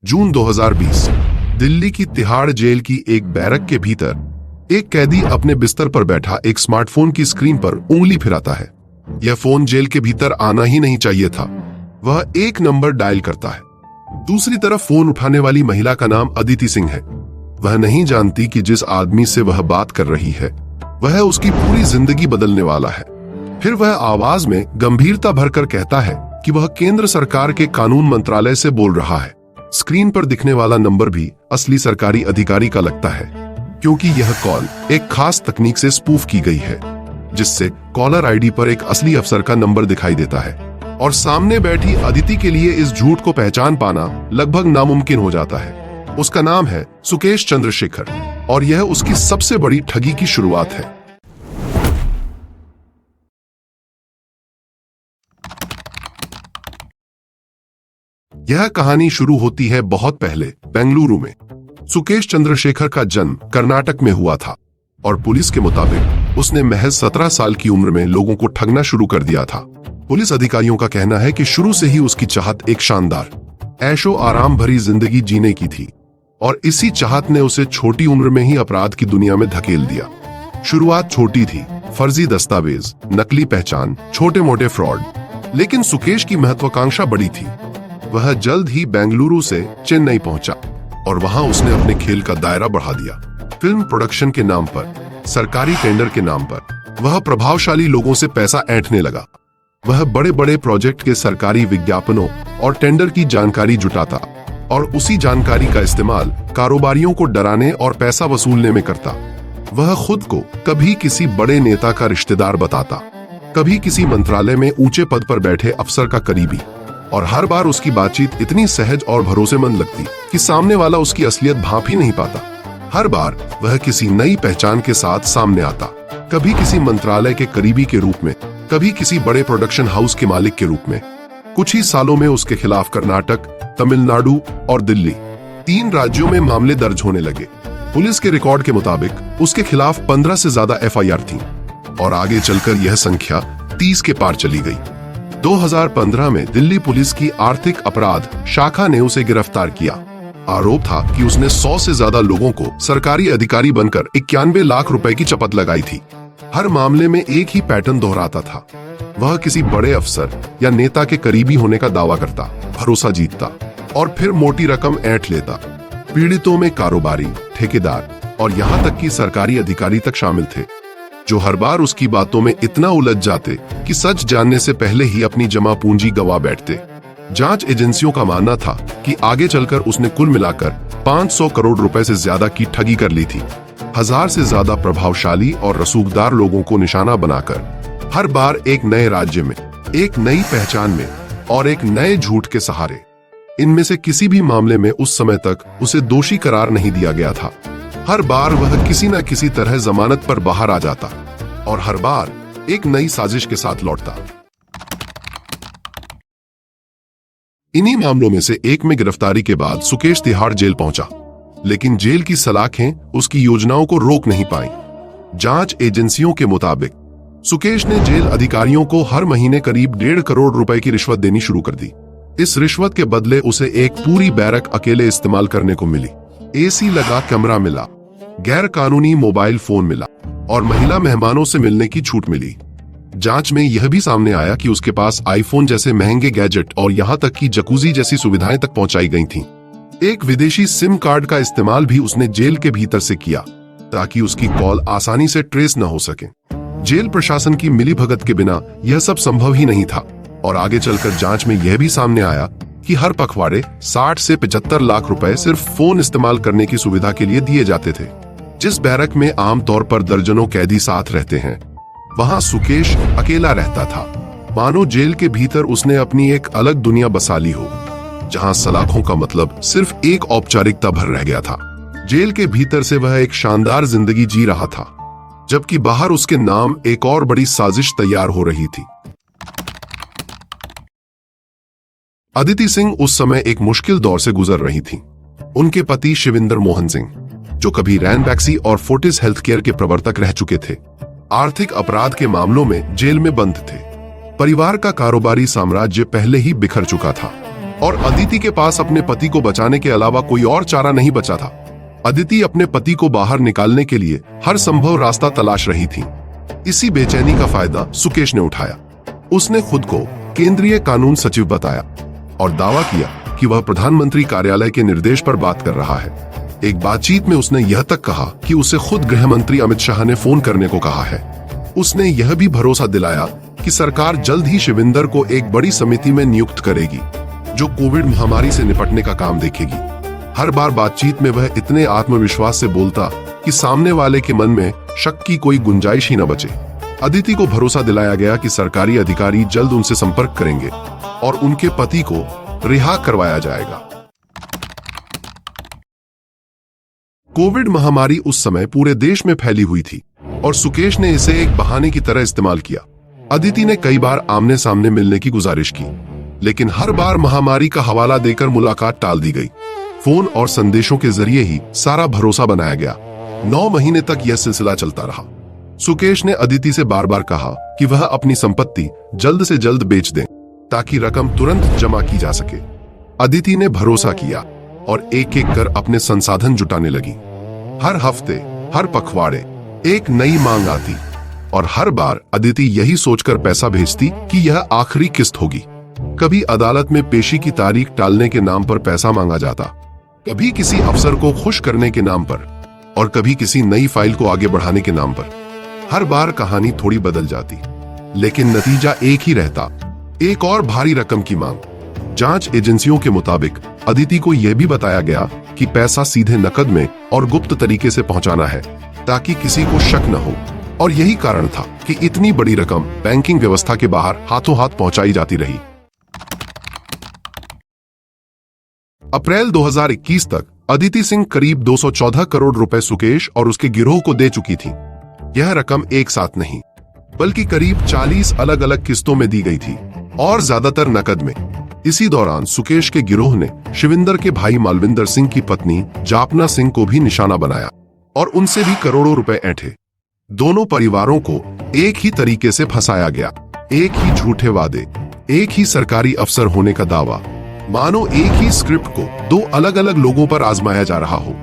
जून 2020 दिल्ली की तिहाड़ जेल की एक बैरक के भीतर एक कैदी अपने बिस्तर पर बैठा एक स्मार्टफोन की स्क्रीन पर उंगली फिराता है। यह फोन जेल के भीतर आना ही नहीं चाहिए था। वह एक नंबर डायल करता है। दूसरी तरफ फोन उठाने वाली महिला का नाम अदिति सिंह है। वह नहीं जानती कि जिस आदमी से वह बात कर रही है वह उसकी पूरी जिंदगी बदलने वाला है। फिर वह आवाज में गंभीरता भरकर कहता है कि वह केंद्र सरकार के कानून मंत्रालय से बोल रहा है। स्क्रीन पर दिखने वाला नंबर भी असली सरकारी अधिकारी का लगता है, क्योंकि यह कॉल एक खास तकनीक से स्पूफ की गई है, जिससे कॉलर आईडी पर एक असली अफसर का नंबर दिखाई देता है और सामने बैठी अदिति के लिए इस झूठ को पहचान पाना लगभग नामुमकिन हो जाता है। उसका नाम है सुकेश चंद्रशेखर और यह उसकी सबसे बड़ी ठगी की शुरुआत है। यह कहानी शुरू होती है बहुत पहले बेंगलुरु में। सुकेश चंद्रशेखर का जन्म कर्नाटक में हुआ था और पुलिस के मुताबिक उसने महज 17 साल की उम्र में लोगों को ठगना शुरू कर दिया था। पुलिस अधिकारियों का कहना है कि शुरू से ही उसकी चाहत एक शानदार ऐशो आराम भरी जिंदगी जीने की थी और इसी चाहत ने उसे छोटी उम्र में ही अपराध की दुनिया में धकेल दिया। शुरुआत छोटी थी, फर्जी दस्तावेज, नकली पहचान, छोटे मोटे फ्रॉड, लेकिन सुकेश की महत्वाकांक्षा बड़ी थी। वह जल्द ही बेंगलुरु से चेन्नई पहुंचा और वहां उसने अपने खेल का दायरा बढ़ा दिया। फिल्म प्रोडक्शन के नाम पर, सरकारी टेंडर के नाम पर वह प्रभावशाली लोगों से पैसा ऐंठने लगा। वह बड़े बड़े प्रोजेक्ट के सरकारी विज्ञापनों और टेंडर की जानकारी जुटाता और उसी जानकारी का इस्तेमाल कारोबारियों को डराने और पैसा वसूलने में करता। वह खुद को कभी किसी बड़े नेता का रिश्तेदार बताता, कभी किसी मंत्रालय में ऊंचे पद पर बैठे अफसर का करीबी, और हर बार उसकी बातचीत इतनी सहज और भरोसेमंद लगती कि सामने वाला उसकी असलियत भांप ही नहीं पाता। हर बार वह किसी नई पहचान के साथ सामने आता, कभी किसी मंत्रालय के करीबी के रूप में, कभी किसी बड़े प्रोडक्शन हाउस के मालिक के रूप में। कुछ ही सालों में उसके खिलाफ कर्नाटक, तमिलनाडु और दिल्ली 3 राज्यों में मामले दर्ज होने लगे। पुलिस के रिकॉर्ड के मुताबिक उसके खिलाफ 15 से ज्यादा FIR थी और आगे चलकर यह संख्या 30 के पार चली गई। 2015 में दिल्ली पुलिस की आर्थिक अपराध शाखा ने उसे गिरफ्तार किया। आरोप था कि उसने 100 से ज्यादा लोगों को सरकारी अधिकारी बनकर 91 लाख रुपए की चपत लगाई थी। हर मामले में एक ही पैटर्न दोहराता था। वह किसी बड़े अफसर या नेता के करीबी होने का दावा करता, भरोसा जीतता और फिर मोटी रकम ऐंठ लेता। पीड़ितों में कारोबारी, ठेकेदार और यहाँ तक कि सरकारी अधिकारी तक शामिल थे, जो हर बार उसकी बातों में इतना उलझ जाते कि सच जानने से पहले ही अपनी जमा पूंजी गवा बैठते। जांच एजेंसियों का मानना था कि आगे चलकर उसने कुल मिलाकर 500 करोड़ रुपए से ज्यादा की ठगी कर ली थी। 1000 से ज्यादा प्रभावशाली और रसूखदार लोगों को निशाना बनाकर, हर बार एक नए राज्य में, एक नई पहचान में और एक नए झूठ के सहारे। इनमें से किसी भी मामले में उस समय तक उसे दोषी करार नहीं दिया गया था। हर बार वह किसी न किसी तरह जमानत पर बाहर आ जाता और हर बार एक नई साजिश के साथ लौटता। इन्हीं मामलों में से एक में गिरफ्तारी के बाद सुकेश तिहाड़ जेल पहुंचा, लेकिन जेल की सलाखें उसकी योजनाओं को रोक नहीं पाई। जांच एजेंसियों के मुताबिक सुकेश ने जेल अधिकारियों को हर महीने करीब 1.5 करोड़ रुपए की रिश्वत देनी शुरू कर दी। इस रिश्वत के बदले उसे एक पूरी बैरक अकेले इस्तेमाल करने को मिली। AC लगा कैमरा मिला, गैर कानूनी मोबाइल फोन मिला और महिला मेहमानों से मिलने की छूट मिली। जांच में यह भी सामने आया कि उसके पास आईफोन जैसे महंगे गैजेट और यहां तक कि जकूजी जैसी सुविधाएं तक पहुंचाई गई थीं। एक विदेशी सिम कार्ड का इस्तेमाल भी उसने जेल के भीतर से किया ताकि उसकी कॉल आसानी से ट्रेस न हो सके। जेल प्रशासन की मिलीभगत के बिना यह सब संभव ही नहीं था और आगे चलकर जांच में यह भी सामने आया कि हर पखवाड़े 60 से 75 लाख रुपए सिर्फ फोन इस्तेमाल करने की सुविधा के लिए दिए जाते थे। जिस बैरक में आमतौर पर दर्जनों कैदी साथ रहते हैं, वहां सुकेश अकेला रहता था। मानो जेल के भीतर उसने अपनी एक अलग दुनिया बसा ली हो, जहां सलाखों का मतलब सिर्फ एक औपचारिकता भर रह गया था। जेल के भीतर से वह एक शानदार जिंदगी जी रहा था, जबकि बाहर उसके नाम एक और बड़ी साजिश तैयार हो रही थी। अदिति सिंह उस समय एक मुश्किल दौर से गुजर रही थी। उनके पति शिविंदर मोहन सिंह, जो कभी रैनबैक्सी और फोर्टिस हेल्थ केयर के प्रवर्तक रह चुके थे, आर्थिक अपराध के मामलों में जेल में बंद थे। परिवार का कारोबारी साम्राज्य पहले ही बिखर चुका था और अदिति के पास अपने पति को बचाने के अलावा कोई और चारा नहीं बचा था। अदिति अपने पति को बाहर निकालने के लिए हर संभव रास्ता तलाश रही थी। इसी बेचैनी का फायदा सुकेश ने उठाया। उसने खुद को केंद्रीय कानून सचिव बताया और दावा किया कि वह प्रधानमंत्री कार्यालय के निर्देश पर बात कर रहा है। एक बातचीत में उसने यह तक कहा कि उसे खुद गृह मंत्री अमित शाह ने फोन करने को कहा है। उसने यह भी भरोसा दिलाया कि सरकार जल्द ही शिविंदर को एक बड़ी समिति में नियुक्त करेगी जो कोविड महामारी से निपटने का काम देखेगी। हर बार बातचीत में वह इतने आत्मविश्वास से बोलता कि सामने वाले के मन में शक की कोई गुंजाइश ही न बचे। अदिति को भरोसा दिलाया गया कि सरकारी अधिकारी जल्द उनसे संपर्क करेंगे और उनके पति को रिहा करवाया जाएगा। कोविड महामारी उस समय पूरे देश में फैली हुई थी और सुकेश ने इसे एक बहाने की तरह इस्तेमाल किया। अदिति ने कई बार आमने सामने मिलने की गुजारिश की, लेकिन हर बार महामारी का हवाला देकर मुलाकात टाल दी गई। फोन और संदेशों के जरिए ही सारा भरोसा बनाया गया। 9 महीने तक यह सिलसिला चलता रहा। सुकेश ने अदिति से बार बार कहा कि वह अपनी संपत्ति जल्द से जल्द बेच दें ताकि रकम तुरंत जमा की जा सके। अदिति ने भरोसा किया और एक एक कर अपने संसाधन जुटाने लगी। हर हफ्ते, हर पखवाड़े एक नई मांग आती और हर बार अदिति यही सोचकर पैसा भेजती कि यह आखिरी किस्त होगी। कभी अदालत में पेशी की तारीख टालने के नाम पर पैसा मांगा जाता, कभी किसी अफसर को खुश करने के नाम पर और कभी किसी नई फाइल को आगे बढ़ाने के नाम पर। हर बार कहानी थोड़ी बदल जाती, लेकिन नतीजा एक ही रहता, एक और भारी रकम की मांग। जांच एजेंसियों के मुताबिक अदिति को यह भी बताया गया कि पैसा सीधे नकद में और गुप्त तरीके से पहुंचाना है ताकि किसी को शक न हो, और यही कारण था कि इतनी बड़ी रकम बैंकिंग व्यवस्था के बाहर हाथों हाथ पहुंचाई जाती रही। अप्रैल 2021 तक अदिति सिंह करीब 214 करोड़ रुपए सुकेश और उसके गिरोह को दे चुकी थी। यह रकम एक साथ नहीं, बल्कि करीब 40 अलग अलग किस्तों में दी गई थी और ज्यादातर नकद में। इसी दौरान सुकेश के गिरोह ने शिविंदर के भाई मालविंदर सिंह की पत्नी जापना सिंह को भी निशाना बनाया और उनसे भी करोड़ों रुपए ऐंठे। दोनों परिवारों को एक ही तरीके से फंसाया गया। एक ही झूठे वादे, एक ही सरकारी अफसर होने का दावा, मानो एक ही स्क्रिप्ट को 2 अलग अलग लोगों पर आजमाया जा रहा हो।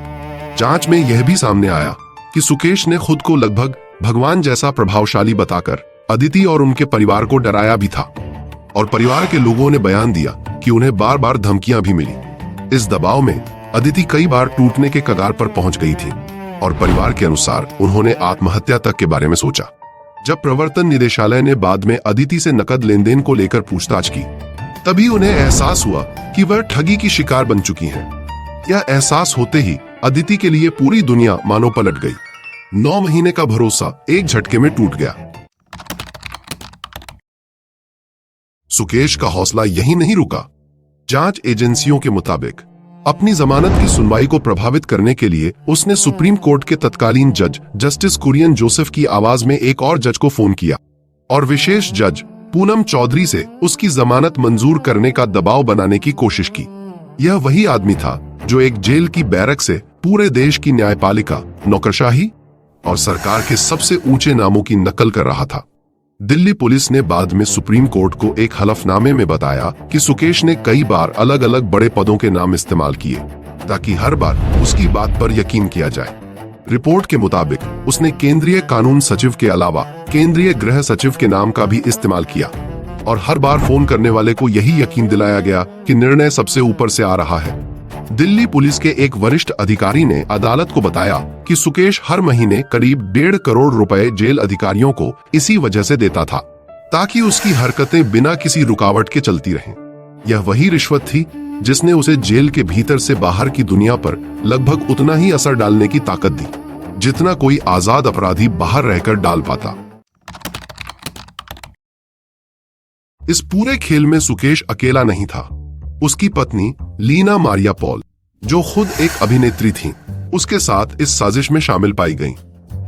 जांच में यह भी सामने आया कि सुकेश ने खुद को लगभग भगवान जैसा प्रभावशाली बताकर अदिति और उनके परिवार को डराया भी था, और परिवार के लोगों ने बयान दिया कि उन्हें बार बार धमकियां भी मिली। इस दबाव में अदिति कई बार टूटने के कगार पर पहुंच गई थी और परिवार के अनुसार उन्होंने आत्महत्या तक के बारे में सोचा। जब प्रवर्तन निदेशालय ने बाद में अदिति से नकद लेन देन को लेकर पूछताछ की, तभी उन्हें एहसास हुआ कि वह ठगी की शिकार बन चुकी हैं। यह एहसास होते ही अदिति के लिए पूरी दुनिया मानो पलट गई। 9 महीने का भरोसा एक झटके में टूट गया। सुकेश का हौसला यहीं नहीं रुका। जांच एजेंसियों के मुताबिक अपनी जमानत की सुनवाई को प्रभावित करने के लिए उसने सुप्रीम कोर्ट के तत्कालीन जज जस्टिस कुरियन जोसेफ की आवाज में एक और जज को फोन किया और विशेष जज पूनम चौधरी से उसकी जमानत मंजूर करने का दबाव बनाने की कोशिश की। यह वही आदमी था जो एक जेल की बैरक से पूरे देश की न्यायपालिका, नौकरशाही और सरकार के सबसे ऊंचे नामों की नकल कर रहा था। दिल्ली पुलिस ने बाद में सुप्रीम कोर्ट को एक हलफनामे में बताया कि सुकेश ने कई बार अलग अलग बड़े पदों के नाम इस्तेमाल किए ताकि हर बार उसकी बात पर यकीन किया जाए। रिपोर्ट के मुताबिक उसने केंद्रीय कानून सचिव के अलावा केंद्रीय गृह सचिव के नाम का भी इस्तेमाल किया और हर बार फोन करने वाले को यही यकीन दिलाया गया कि निर्णय सबसे ऊपर से आ रहा है। दिल्ली पुलिस के एक वरिष्ठ अधिकारी ने अदालत को बताया कि सुकेश हर महीने करीब 1.5 करोड़ रुपए जेल अधिकारियों को इसी वजह से देता था ताकि उसकी हरकतें बिना किसी रुकावट के चलती रहें। यह वही रिश्वत थी जिसने उसे जेल के भीतर से बाहर की दुनिया पर लगभग उतना ही असर डालने की ताकत दी जितना कोई आजाद अपराधी बाहर रहकर डाल पाता। इस पूरे खेल में सुकेश अकेला नहीं था। उसकी पत्नी लीना मारिया पॉल, जो खुद एक अभिनेत्री थीं, उसके साथ इस साजिश में शामिल पाई गईं।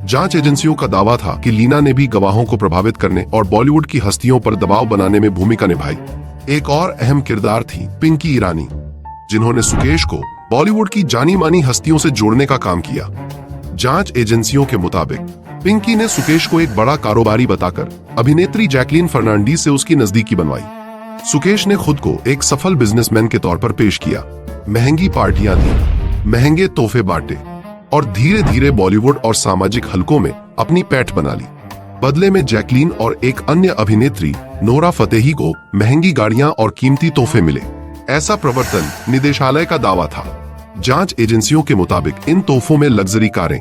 जांच एजेंसियों का दावा था कि लीना ने भी गवाहों को प्रभावित करने और बॉलीवुड की हस्तियों पर दबाव बनाने में भूमिका निभाई। एक और अहम किरदार थी पिंकी ईरानी, जिन्होंने सुकेश को बॉलीवुड की जानी मानी हस्तियों से जोड़ने का काम किया। जांच एजेंसियों के मुताबिक पिंकी ने सुकेश को एक बड़ा कारोबारी बताकर अभिनेत्री जैकलीन फर्नांडीज से उसकी नजदीकी बनवाई। सुकेश ने खुद को एक सफल बिजनेसमैन के तौर पर पेश किया। महंगी पार्टियां दी, महंगे तोहफे बांटे और धीरे धीरे बॉलीवुड और सामाजिक हलकों में अपनी पैठ बना ली। बदले में जैकलीन और एक अन्य अभिनेत्री नोरा फतेही को महंगी गाड़ियां और कीमती तोहफे मिले, ऐसा प्रवर्तन निदेशालय का दावा था। जांच एजेंसियों के मुताबिक इन तोहफों में लग्जरी कारें,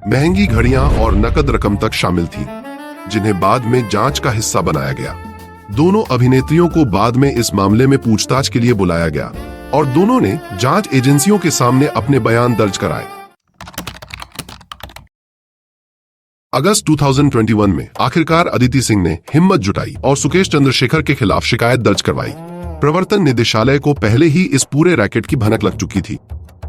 महंगी घड़ियां और नकद रकम तक शामिल थी, जिन्हें बाद में जांच का हिस्सा बनाया गया। दोनों अभिनेत्रियों को बाद में इस मामले में पूछताछ के लिए बुलाया गया और दोनों ने जांच एजेंसियों के सामने अपने बयान दर्ज कराए। अगस्त 2021 में आखिरकार अदिति सिंह ने हिम्मत जुटाई और सुकेश चंद्रशेखर के खिलाफ शिकायत दर्ज करवाई। प्रवर्तन निदेशालय को पहले ही इस पूरे रैकेट की भनक लग चुकी थी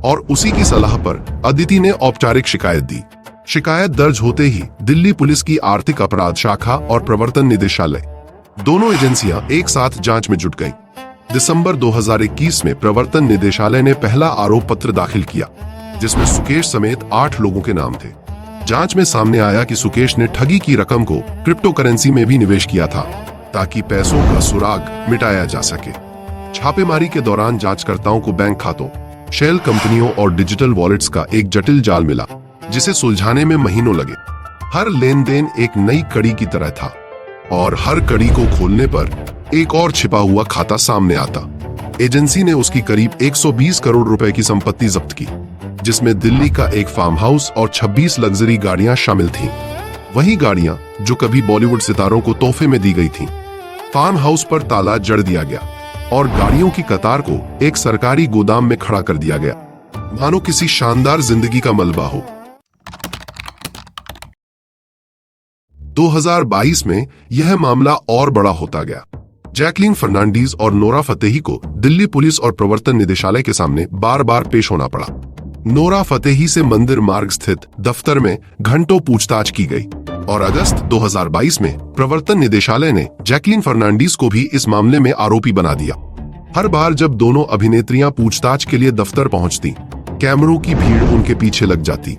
और उसी की सलाह पर अदिति ने औपचारिक शिकायत दी। शिकायत दर्ज होते ही दिल्ली पुलिस की आर्थिक अपराध शाखा और प्रवर्तन निदेशालय दोनों एजेंसियां एक साथ जांच में जुट गईं। दिसंबर 2021 में प्रवर्तन निदेशालय ने पहला आरोप पत्र दाखिल किया, जिसमें सुकेश समेत 8 लोगों के नाम थे। जांच में सामने आया कि सुकेश ने ठगी की रकम को क्रिप्टो करेंसी में भी निवेश किया था, ताकि पैसों का सुराग मिटाया जा सके। छापेमारी के दौरान जांचकर्ताओं को बैंक खातों, शेल कंपनियों और डिजिटल वॉलेट्स का एक जटिल जाल मिला, जिसे सुलझाने में महीनों लगे। हर लेन देन एक नई कड़ी की तरह था और हर कड़ी को खोलने पर एक और छिपा हुआ खाता सामने आता। एजेंसी ने उसकी करीब 120 करोड़ रुपए की संपत्ति जब्त की, जिसमें दिल्ली का एक फार्म हाउस और 26 लग्जरी गाड़ियां शामिल थीं। वही गाड़ियां जो कभी बॉलीवुड सितारों को तोहफे में दी गई थीं। फार्म हाउस पर ताला जड़ दिया गया और गाड़ियों की कतार को एक सरकारी गोदाम में खड़ा कर दिया गया, मानो किसी शानदार जिंदगी का मलबा हो। 2022 में यह मामला और बड़ा होता गया। जैकलीन फर्नांडीज और नोरा फतेही को दिल्ली पुलिस और प्रवर्तन निदेशालय के सामने बार बार पेश होना पड़ा। नोरा फतेही से मंदिर मार्ग स्थित दफ्तर में घंटों पूछताछ की गई और अगस्त 2022 में प्रवर्तन निदेशालय ने जैकलीन फर्नांडीज को भी इस मामले में आरोपी बना दिया। हर बार जब दोनों अभिनेत्रियां पूछताछ के लिए दफ्तर पहुंचती, कैमरों की भीड़ उनके पीछे लग जाती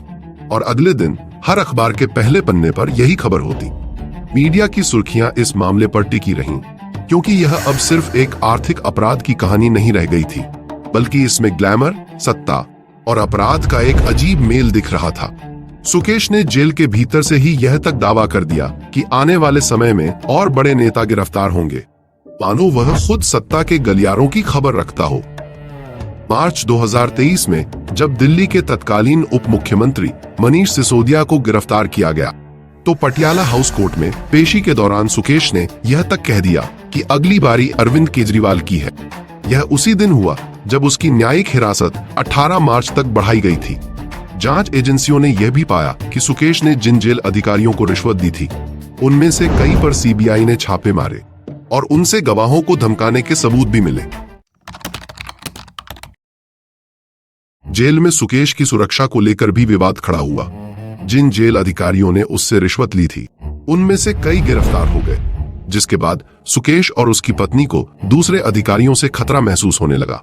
और अगले दिन हर अखबार के पहले पन्ने पर यही खबर होती। मीडिया की सुर्खियां इस मामले पर टिकी रहीं, क्योंकि यह अब सिर्फ एक आर्थिक अपराध की कहानी नहीं रह गई थी, बल्कि इसमें ग्लैमर, सत्ता और अपराध का एक अजीब मेल दिख रहा था। सुकेश ने जेल के भीतर से ही यह तक दावा कर दिया कि आने वाले समय में और बड़े नेता गिरफ्तार होंगे, मानो वह खुद सत्ता के गलियारों की खबर रखता हो। मार्च 2023 में जब दिल्ली के तत्कालीन उप मुख्यमंत्री मनीष सिसोदिया को गिरफ्तार किया गया, तो पटियाला हाउस कोर्ट में पेशी के दौरान सुकेश ने यह तक कह दिया कि अगली बारी अरविंद केजरीवाल की है। यह उसी दिन हुआ जब उसकी न्यायिक हिरासत 18 मार्च तक बढ़ाई गई थी। जांच एजेंसियों ने यह भी पाया कि सुकेश ने जिन जेल अधिकारियों को रिश्वत दी थी, उनमें से कई पर सीबीआई ने छापे मारे और उनसे गवाहों को धमकाने के सबूत भी मिले। जेल में सुकेश की सुरक्षा को लेकर भी विवाद खड़ा हुआ। जिन जेल अधिकारियों ने उससे रिश्वत ली थी, उनमें से कई गिरफ्तार हो गए, जिसके बाद सुकेश और उसकी पत्नी को दूसरे अधिकारियों से खतरा महसूस होने लगा।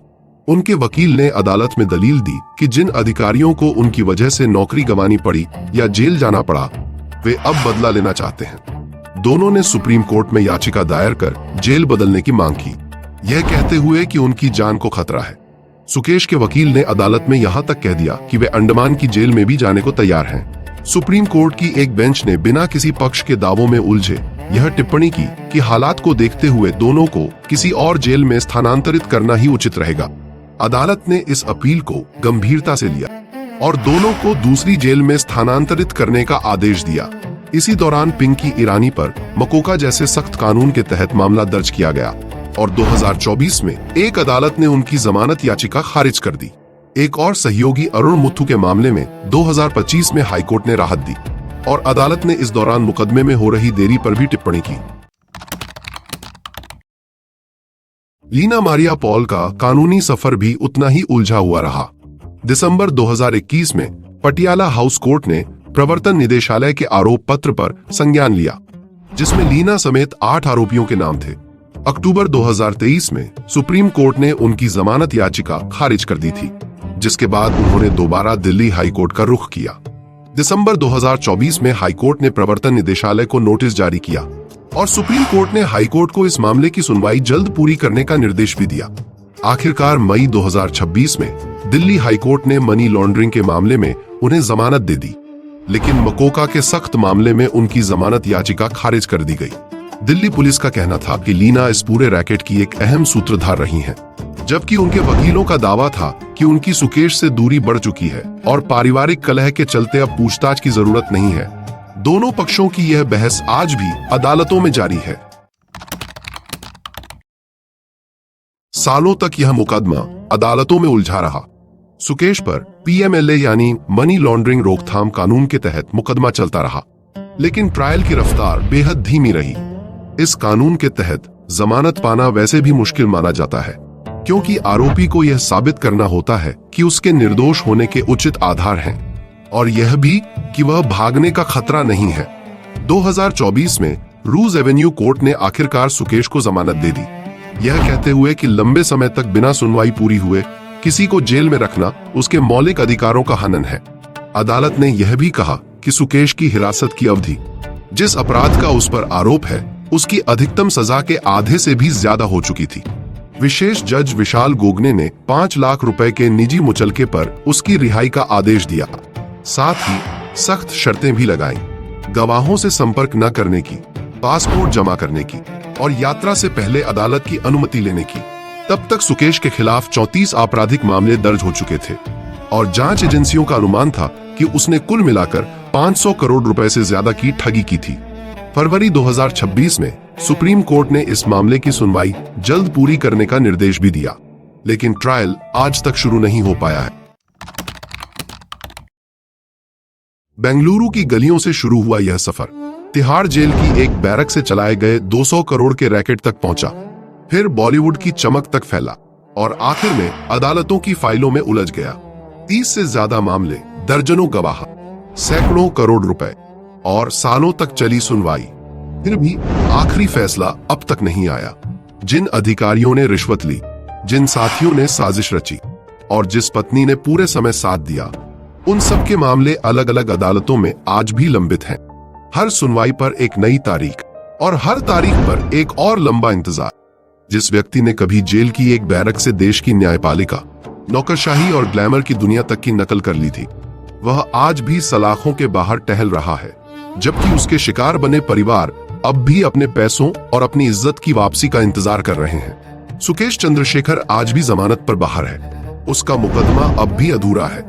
उनके वकील ने अदालत में दलील दी कि जिन अधिकारियों को उनकी वजह से नौकरी गंवानी पड़ी या जेल जाना पड़ा, वे अब बदला लेना चाहते हैं। दोनों ने सुप्रीम कोर्ट में याचिका दायर कर जेल बदलने की मांग की, यह कहते हुए कि उनकी जान को खतरा है। सुकेश के वकील ने अदालत में यहां तक कह दिया कि वे अंडमान की जेल में भी जाने को तैयार हैं। सुप्रीम कोर्ट की एक बेंच ने बिना किसी पक्ष के दावों में उलझे यह टिप्पणी की कि हालात को देखते हुए दोनों को किसी और जेल में स्थानांतरित करना ही उचित रहेगा। अदालत ने इस अपील को गंभीरता से लिया और दोनों को दूसरी जेल में स्थानांतरित करने का आदेश दिया। इसी दौरान पिंकी ईरानी पर मकोका जैसे सख्त कानून के तहत मामला दर्ज किया गया और 2024 में एक अदालत ने उनकी जमानत याचिका खारिज कर दी। एक और सहयोगी अरुण मुथु के मामले में 2025 में हाईकोर्ट ने राहत दी और अदालत ने इस दौरान मुकदमे में हो रही देरी पर भी टिप्पणी की। लीना मारिया पॉल का कानूनी सफर भी उतना ही उलझा हुआ रहा। दिसंबर 2021 में पटियाला हाउस कोर्ट ने प्रवर्तन निदेशालय के आरोप पत्र पर संज्ञान लिया, जिसमें लीना समेत 8 आरोपियों के नाम थे। अक्टूबर 2023 में सुप्रीम कोर्ट ने उनकी जमानत याचिका खारिज कर दी थी, जिसके बाद उन्होंने दोबारा दिल्ली हाईकोर्ट का रुख किया। दिसंबर 2024 में हाईकोर्ट ने प्रवर्तन निदेशालय को नोटिस जारी किया और सुप्रीम कोर्ट ने हाई कोर्ट को इस मामले की सुनवाई जल्द पूरी करने का निर्देश भी दिया। आखिरकार मई 2026 में दिल्ली हाई कोर्ट ने मनी लॉन्ड्रिंग के मामले में उन्हें जमानत दे दी, लेकिन मकोका के सख्त मामले में उनकी जमानत याचिका खारिज कर दी गई। दिल्ली पुलिस का कहना था कि लीना इस पूरे रैकेट की एक अहम सूत्रधार रही हैं, जबकि उनके वकीलों का दावा था कि उनकी सुकेश से दूरी बढ़ चुकी है और पारिवारिक कलह के चलते अब पूछताछ की जरूरत नहीं है। दोनों पक्षों की यह बहस आज भी अदालतों में जारी है। सालों तक यह मुकदमा अदालतों में उलझा रहा। सुकेश पर पीएमएलए यानी मनी लॉन्ड्रिंग रोकथाम कानून के तहत मुकदमा चलता रहा, लेकिन ट्रायल की रफ्तार बेहद धीमी रही। इस कानून के तहत जमानत पाना वैसे भी मुश्किल माना जाता है, क्योंकि आरोपी को यह साबित करना होता है कि उसके निर्दोष होने के उचित आधार हैं, और यह भी कि वह भागने का खतरा नहीं है। 2024 में रूज एवेन्यू कोर्ट ने आखिरकार सुकेश को जमानत दे दी, यह कहते हुए कि लंबे समय तक बिना सुनवाई पूरी हुए किसी को जेल में रखना उसके मौलिक अधिकारों का हनन है। अदालत ने यह भी कहा कि सुकेश की हिरासत की अवधि, जिस अपराध का उस पर आरोप है, उसकी अधिकतम सजा के आधे से भी ज्यादा हो चुकी थी। विशेष जज विशाल गोगने ने 5 लाख रुपए के निजी मुचलके पर उसकी रिहाई का आदेश दिया। साथ ही सख्त शर्तें भी लगाईं, गवाहों से संपर्क न करने की, पासपोर्ट जमा करने की और यात्रा से पहले अदालत की अनुमति लेने की। तब तक सुकेश के खिलाफ 34 आपराधिक मामले दर्ज हो चुके थे और जांच एजेंसियों का अनुमान था कि उसने कुल मिलाकर 500 करोड़ रुपए से ज्यादा की ठगी की थी। फरवरी 2026 में सुप्रीम कोर्ट ने इस मामले की सुनवाई जल्द पूरी करने का निर्देश भी दिया, लेकिन ट्रायल आज तक शुरू नहीं हो पाया है। बेंगलुरु की गलियों से शुरू हुआ यह सफर तिहाड़ जेल की एक बैरक से चलाए गए 200 करोड़ के रैकेट तक पहुंचा, फिर बॉलीवुड की चमक तक फैला और आखिर में अदालतों की फाइलों में उलझ गया। 30 से ज्यादा मामले, दर्जनों गवाह, सैकड़ों करोड़ रुपए और सालों तक चली सुनवाई। फिर भी आखिरी फैसला अब तक नहीं आया। जिन अधिकारियों ने रिश्वत ली, जिन साथियों ने साजिश रची और जिस पत्नी ने पूरे समय साथ दिया, उन सब के मामले अलग अलग अदालतों में आज भी लंबित हैं। हर सुनवाई पर एक नई तारीख और हर तारीख पर एक और लंबा इंतजार। जिस व्यक्ति ने कभी जेल की एक बैरक से देश की न्यायपालिका, नौकरशाही और ग्लैमर की दुनिया तक की नकल कर ली थी, वह आज भी सलाखों के बाहर टहल रहा है, जबकि उसके शिकार बने परिवार अब भी अपने पैसों और अपनी इज्जत की वापसी का इंतजार कर रहे हैं। सुकेश चंद्रशेखर आज भी जमानत पर बाहर है, उसका मुकदमा अब भी अधूरा है,